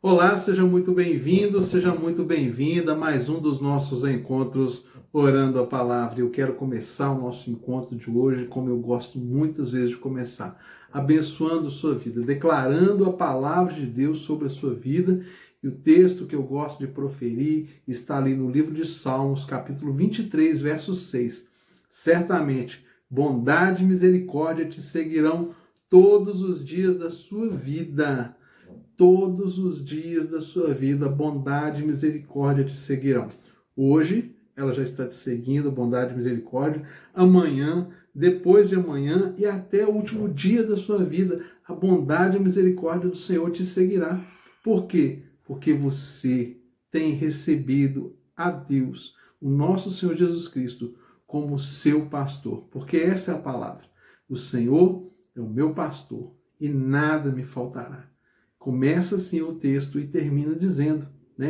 Olá, seja muito bem-vindo, seja muito bem-vinda a mais um dos nossos encontros Orando a Palavra. Eu quero começar o nosso encontro de hoje, como eu gosto muitas vezes de começar, abençoando sua vida, declarando a palavra de Deus sobre a sua vida. E o texto que eu gosto de proferir está ali no livro de Salmos, capítulo 23, verso 6. Certamente, bondade e misericórdia te seguirão todos os dias da sua vida. Todos os dias da sua vida, bondade e misericórdia te seguirão. Hoje, ela já está te seguindo, bondade e misericórdia. Amanhã, depois de amanhã e até o último dia da sua vida, a bondade e a misericórdia do Senhor te seguirá. Por quê? Porque você tem recebido a Deus, o nosso Senhor Jesus Cristo, como seu pastor. Porque essa é a palavra. O Senhor é o meu pastor e nada me faltará. Começa assim o texto e termina dizendo,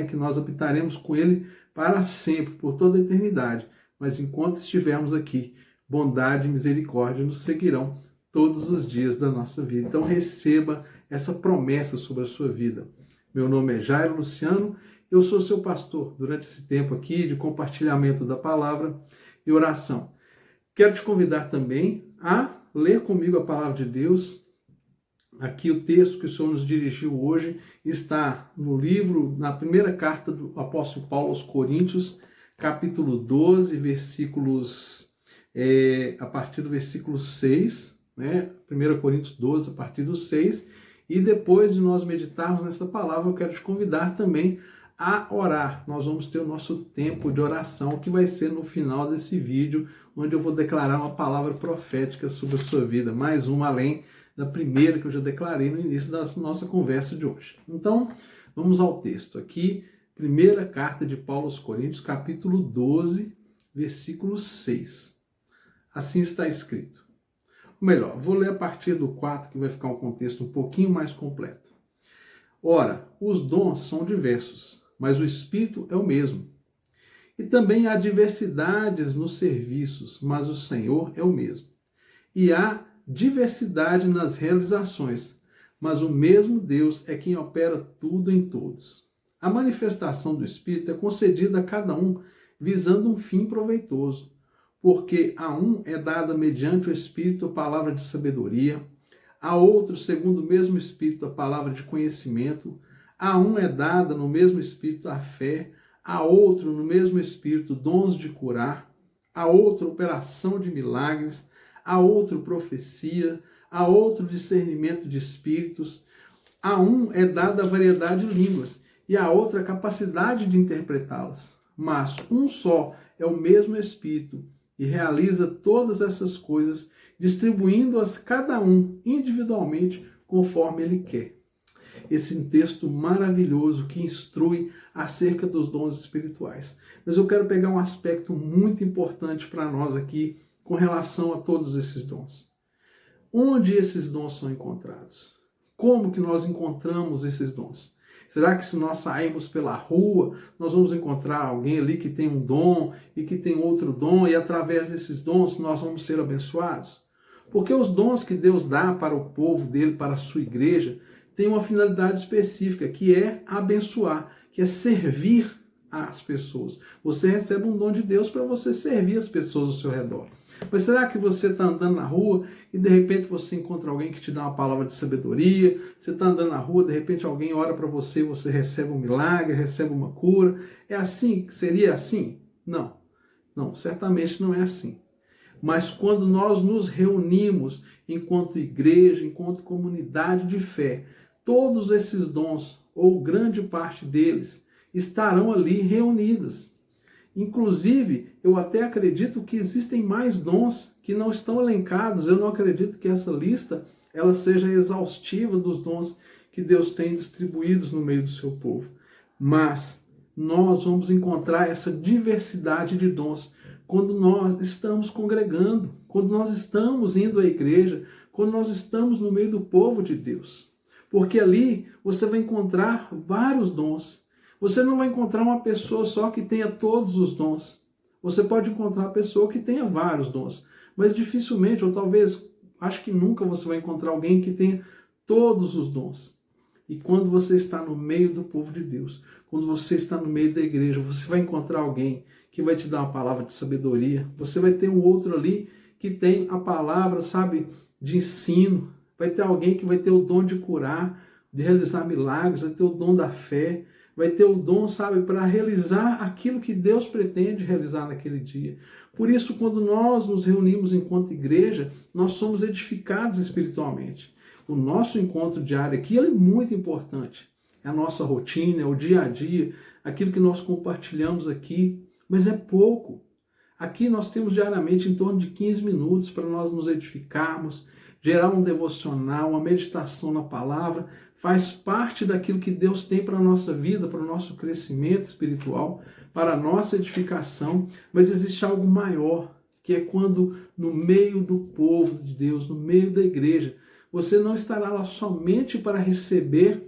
que nós habitaremos com ele para sempre, por toda a eternidade. Mas enquanto estivermos aqui, bondade e misericórdia nos seguirão todos os dias da nossa vida. Então receba essa promessa sobre a sua vida. Meu nome é Jairo Luciano, eu sou seu pastor durante esse tempo aqui de compartilhamento da palavra e oração. Quero te convidar também a ler comigo a palavra de Deus. Aqui o texto que o Senhor nos dirigiu hoje está no livro, na primeira carta do apóstolo Paulo aos Coríntios, capítulo 12, a partir do versículo 6, 1 Coríntios 12, a partir do 6, e depois de nós meditarmos nessa palavra, eu quero te convidar também a orar. Nós vamos ter o nosso tempo de oração, que vai ser no final desse vídeo, onde eu vou declarar uma palavra profética sobre a sua vida, mais uma além da primeira que eu já declarei no início da nossa conversa de hoje. Então, vamos ao texto. Aqui, primeira carta de Paulo aos Coríntios, capítulo 12, versículo 6. Assim está escrito. Ou melhor, vou ler a partir do 4, que vai ficar um contexto um pouquinho mais completo. Ora, os dons são diversos, mas o Espírito é o mesmo. E também há diversidades nos serviços, mas o Senhor é o mesmo. E há diversidade nas realizações, mas o mesmo Deus é quem opera tudo em todos. A manifestação do Espírito é concedida a cada um visando um fim proveitoso, porque a um é dada mediante o Espírito a palavra de sabedoria, a outro, segundo o mesmo Espírito, a palavra de conhecimento, a um é dada no mesmo Espírito a fé, a outro no mesmo Espírito dons de curar, a outro operação de milagres, a outro profecia, a outro discernimento de espíritos, a um é dada a variedade de línguas e a outra a capacidade de interpretá-las. Mas um só é o mesmo Espírito e realiza todas essas coisas, distribuindo-as cada um individualmente conforme ele quer. Esse texto maravilhoso que instrui acerca dos dons espirituais. Mas eu quero pegar um aspecto muito importante para nós aqui com relação a todos esses dons. Onde esses dons são encontrados? Como que nós encontramos esses dons? Será que se nós sairmos pela rua, nós vamos encontrar alguém ali que tem um dom e que tem outro dom e através desses dons nós vamos ser abençoados? Porque os dons que Deus dá para o povo dele, para a sua igreja, têm uma finalidade específica, que é abençoar, que é servir às pessoas. Você recebe um dom de Deus para você servir as pessoas ao seu redor. Mas será que você está andando na rua e de repente você encontra alguém que te dá uma palavra de sabedoria? Você está andando na rua, de repente alguém ora para você e você recebe um milagre, recebe uma cura? É assim? Seria assim? Não. Não, certamente não é assim. Mas quando nós nos reunimos enquanto igreja, enquanto comunidade de fé, todos esses dons, ou grande parte deles, estarão ali reunidos. Inclusive, eu até acredito que existem mais dons que não estão elencados. Eu não acredito que essa lista ela seja exaustiva dos dons que Deus tem distribuídos no meio do seu povo. Mas nós vamos encontrar essa diversidade de dons quando nós estamos congregando, quando nós estamos indo à igreja, quando nós estamos no meio do povo de Deus. Porque ali você vai encontrar vários dons. Você não vai encontrar uma pessoa só que tenha todos os dons. Você pode encontrar uma pessoa que tenha vários dons. Mas dificilmente, ou talvez, acho que nunca você vai encontrar alguém que tenha todos os dons. E quando você está no meio do povo de Deus, quando você está no meio da igreja, você vai encontrar alguém que vai te dar uma palavra de sabedoria. Você vai ter um outro ali que tem a palavra, sabe, de ensino. Vai ter alguém que vai ter o dom de curar, de realizar milagres, vai ter o dom da fé, vai ter o dom, sabe, para realizar aquilo que Deus pretende realizar naquele dia. Por isso, quando nós nos reunimos enquanto igreja, nós somos edificados espiritualmente. O nosso encontro diário aqui é muito importante. É a nossa rotina, é o dia a dia, aquilo que nós compartilhamos aqui, mas é pouco. Aqui nós temos diariamente em torno de 15 minutos para nós nos edificarmos, gerar um devocional, uma meditação na palavra, faz parte daquilo que Deus tem para a nossa vida, para o nosso crescimento espiritual, para a nossa edificação, mas existe algo maior, que é quando no meio do povo de Deus, no meio da igreja, você não estará lá somente para receber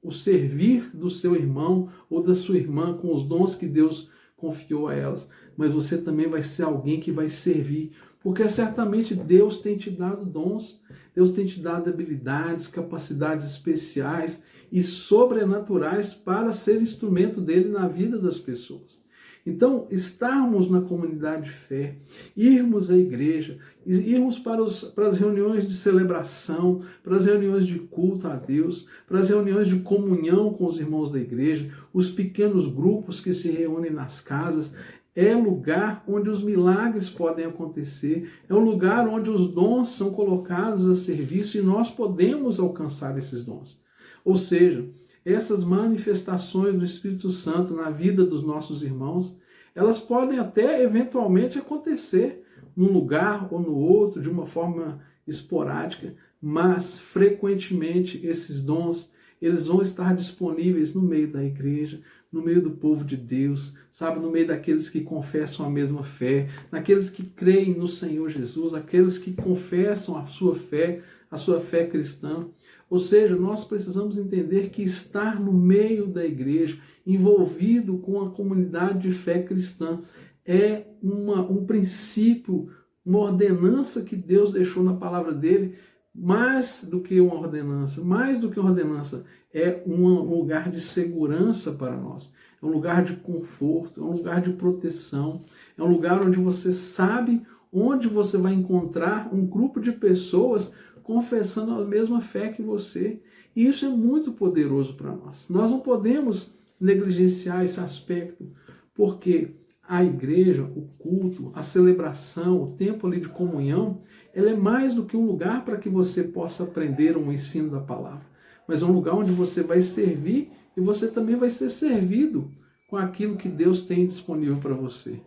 o servir do seu irmão ou da sua irmã com os dons que Deus confiou a elas, mas você também vai ser alguém que vai servir, porque certamente Deus tem te dado dons, Deus tem te dado habilidades, capacidades especiais e sobrenaturais para ser instrumento dele na vida das pessoas. Então, estarmos na comunidade de fé, irmos à igreja, irmos para as reuniões de celebração, para as reuniões de culto a Deus, para as reuniões de comunhão com os irmãos da igreja, os pequenos grupos que se reúnem nas casas, é lugar onde os milagres podem acontecer, é um lugar onde os dons são colocados a serviço e nós podemos alcançar esses dons. Ou seja, essas manifestações do Espírito Santo na vida dos nossos irmãos, elas podem até eventualmente acontecer num lugar ou no outro, de uma forma esporádica, mas frequentemente esses dons, eles vão estar disponíveis no meio da igreja, no meio do povo de Deus, sabe, no meio daqueles que confessam a mesma fé, naqueles que creem no Senhor Jesus, aqueles que confessam a sua fé cristã. Ou seja, nós precisamos entender que estar no meio da igreja, envolvido com a comunidade de fé cristã, é um princípio, uma ordenança que Deus deixou na palavra dele, mais do que uma ordenança, é um lugar de segurança para nós, é um lugar de conforto, é um lugar de proteção, é um lugar onde você sabe onde você vai encontrar um grupo de pessoas confessando a mesma fé que você. E isso é muito poderoso para nós. Nós não podemos negligenciar esse aspecto, porque a igreja, o culto, a celebração, o tempo ali de comunhão, ela é mais do que um lugar para que você possa aprender um ensino da palavra, mas é um lugar onde você vai servir e você também vai ser servido com aquilo que Deus tem disponível para você.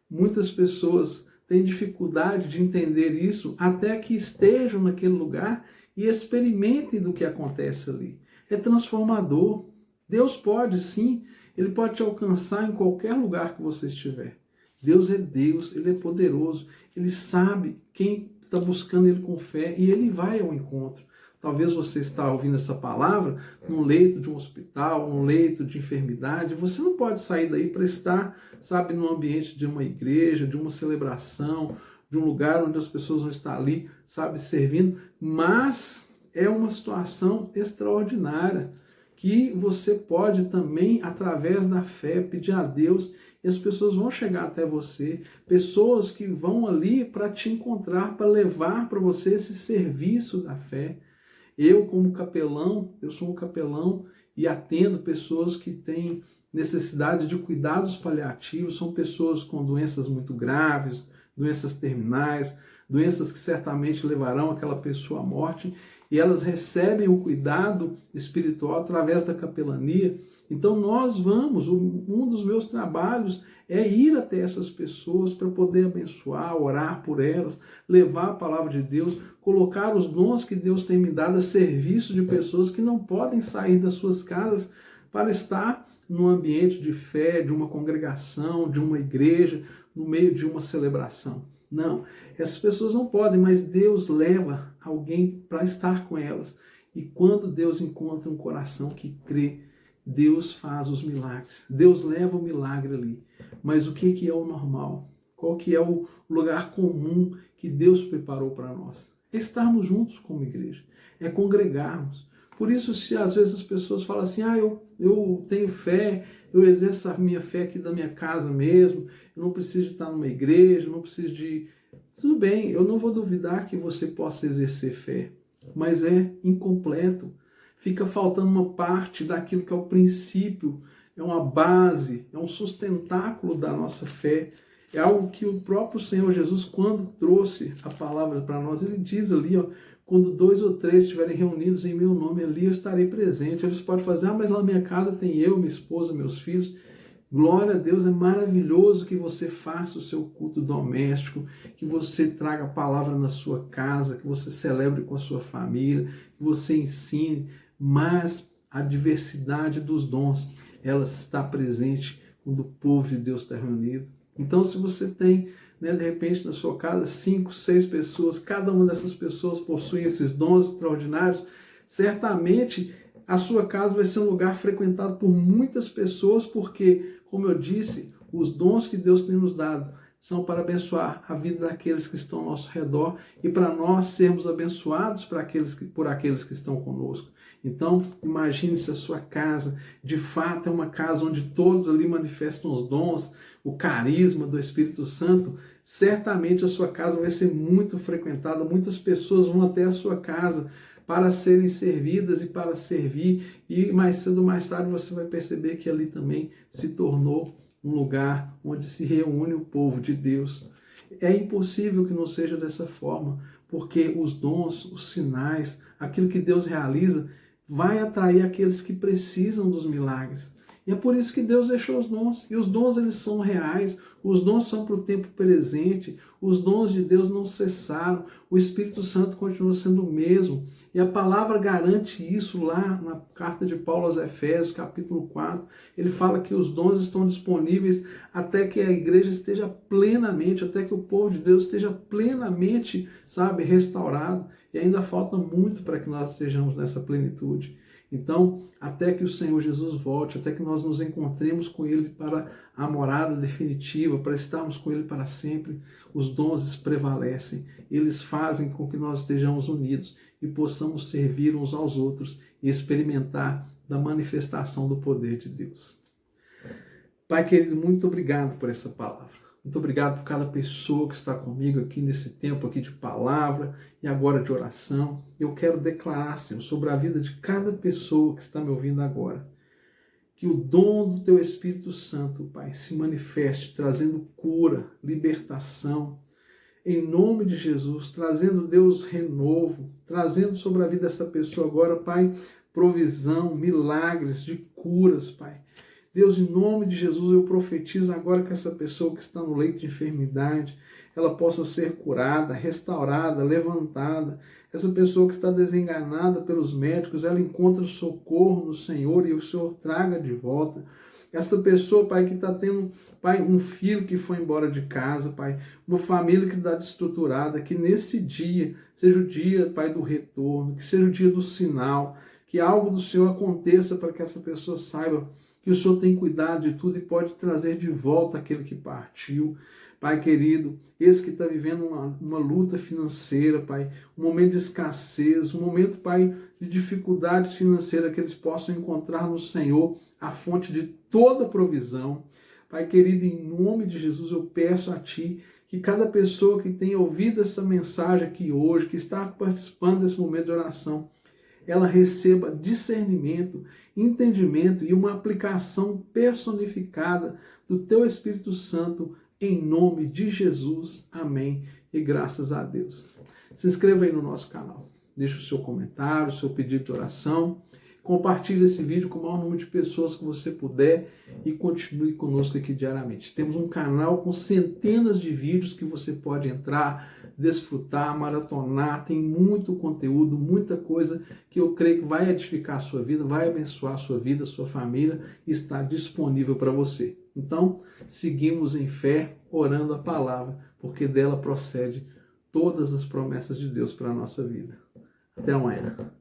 Muitas pessoas têm dificuldade de entender isso até que estejam naquele lugar e experimentem do que acontece ali. É transformador. Deus pode, sim, Ele pode te alcançar em qualquer lugar que você estiver. Deus, Ele é poderoso, Ele sabe quem está buscando Ele com fé e Ele vai ao encontro. Talvez você está ouvindo essa palavra num leito de um hospital, num leito de enfermidade. Você não pode sair daí para estar, sabe, no ambiente de uma igreja, de uma celebração, de um lugar onde as pessoas vão estar ali, sabe, servindo. Mas é uma situação extraordinária que você pode também, através da fé, pedir a Deus e as pessoas vão chegar até você. Pessoas que vão ali para te encontrar, para levar para você esse serviço da fé. Eu, como capelão, eu sou um capelão e atendo pessoas que têm necessidade de cuidados paliativos, são pessoas com doenças muito graves, doenças terminais, doenças que certamente levarão aquela pessoa à morte, e elas recebem o cuidado espiritual através da capelania. Então nós vamos, um dos meus trabalhos é ir até essas pessoas para poder abençoar, orar por elas, levar a palavra de Deus, colocar os dons que Deus tem me dado a serviço de pessoas que não podem sair das suas casas para estar no ambiente de fé, de uma congregação, de uma igreja, no meio de uma celebração. Não, essas pessoas não podem, mas Deus leva alguém para estar com elas. E quando Deus encontra um coração que crê, Deus faz os milagres. Deus leva o milagre ali. Mas o que é o normal? Qual que é o lugar comum que Deus preparou para nós? É estarmos juntos como igreja. É congregarmos. Por isso, se às vezes as pessoas falam assim, eu tenho fé, eu exerço a minha fé aqui da minha casa mesmo, eu não preciso de estar numa igreja, eu não preciso de... Tudo bem, eu não vou duvidar que você possa exercer fé, mas é incompleto. Fica faltando uma parte daquilo que é o princípio, é uma base, é um sustentáculo da nossa fé. É algo que o próprio Senhor Jesus, quando trouxe a palavra para nós, ele diz ali, ó, quando 2 ou 3 estiverem reunidos em meu nome, ali eu estarei presente. Eles podem fazer, mas lá na minha casa tem eu, minha esposa, meus filhos. Glória a Deus, é maravilhoso que você faça o seu culto doméstico, que você traga a palavra na sua casa, que você celebre com a sua família, que você ensine, mas a diversidade dos dons, ela está presente quando o povo de Deus está reunido. Então, se você tem, de repente, na sua casa, 5, 6 pessoas, cada uma dessas pessoas possui esses dons extraordinários, certamente a sua casa vai ser um lugar frequentado por muitas pessoas, porque, como eu disse, os dons que Deus tem nos dado são para abençoar a vida daqueles que estão ao nosso redor e para nós sermos abençoados por aqueles que estão conosco. Então, imagine se a sua casa, de fato, é uma casa onde todos ali manifestam os dons, o carisma do Espírito Santo. Certamente a sua casa vai ser muito frequentada, muitas pessoas vão até a sua casa para serem servidas e para servir, e mais cedo ou mais tarde você vai perceber que ali também se tornou um lugar onde se reúne o povo de Deus. É impossível que não seja dessa forma, porque os dons, os sinais, aquilo que Deus realiza, vai atrair aqueles que precisam dos milagres. E é por isso que Deus deixou os dons. E os dons, eles são reais. Os dons são para o tempo presente. Os dons de Deus não cessaram. O Espírito Santo continua sendo o mesmo. E a palavra garante isso lá na carta de Paulo aos Efésios, capítulo 4. Ele fala que os dons estão disponíveis até que a igreja esteja plenamente, até que o povo de Deus esteja plenamente, restaurado. E ainda falta muito para que nós estejamos nessa plenitude. Então, até que o Senhor Jesus volte, até que nós nos encontremos com Ele para a morada definitiva, para estarmos com Ele para sempre, os dons prevalecem. Eles fazem com que nós estejamos unidos e possamos servir uns aos outros e experimentar da manifestação do poder de Deus. Pai querido, muito obrigado por essa palavra. Muito obrigado por cada pessoa que está comigo aqui nesse tempo aqui de palavra e agora de oração. Eu quero declarar, Senhor, sobre a vida de cada pessoa que está me ouvindo agora, que o dom do Teu Espírito Santo, Pai, se manifeste, trazendo cura, libertação, em nome de Jesus, trazendo, Deus, renovo, trazendo sobre a vida dessa pessoa agora, Pai, provisão, milagres de curas, Pai. Deus, em nome de Jesus, eu profetizo agora que essa pessoa que está no leito de enfermidade, ela possa ser curada, restaurada, levantada. Essa pessoa que está desenganada pelos médicos, ela encontra socorro no Senhor e o Senhor traga de volta. Essa pessoa, Pai, que está tendo, Pai, um filho que foi embora de casa, Pai, uma família que está desestruturada, que nesse dia seja o dia, Pai, do retorno, que seja o dia do sinal, que algo do Senhor aconteça para que essa pessoa saiba que o Senhor tem cuidado de tudo e pode trazer de volta aquele que partiu. Pai querido, esse que está vivendo uma luta financeira, Pai, um momento de escassez, um momento, Pai, de dificuldades financeiras, que eles possam encontrar no Senhor a fonte de toda provisão. Pai querido, em nome de Jesus, eu peço a Ti que cada pessoa que tenha ouvido essa mensagem aqui hoje, que está participando desse momento de oração, ela receba discernimento, entendimento e uma aplicação personificada do Teu Espírito Santo, em nome de Jesus. Amém. E graças a Deus. Se inscreva aí no nosso canal. Deixe o seu comentário, o seu pedido de oração. Compartilhe esse vídeo com o maior número de pessoas que você puder e continue conosco aqui diariamente. Temos um canal com centenas de vídeos que você pode entrar, desfrutar, maratonar. Tem muito conteúdo, muita coisa que eu creio que vai edificar a sua vida, vai abençoar a sua vida, a sua família e está disponível para você. Então, seguimos em fé, orando a palavra, porque dela procede todas as promessas de Deus para a nossa vida. Até amanhã.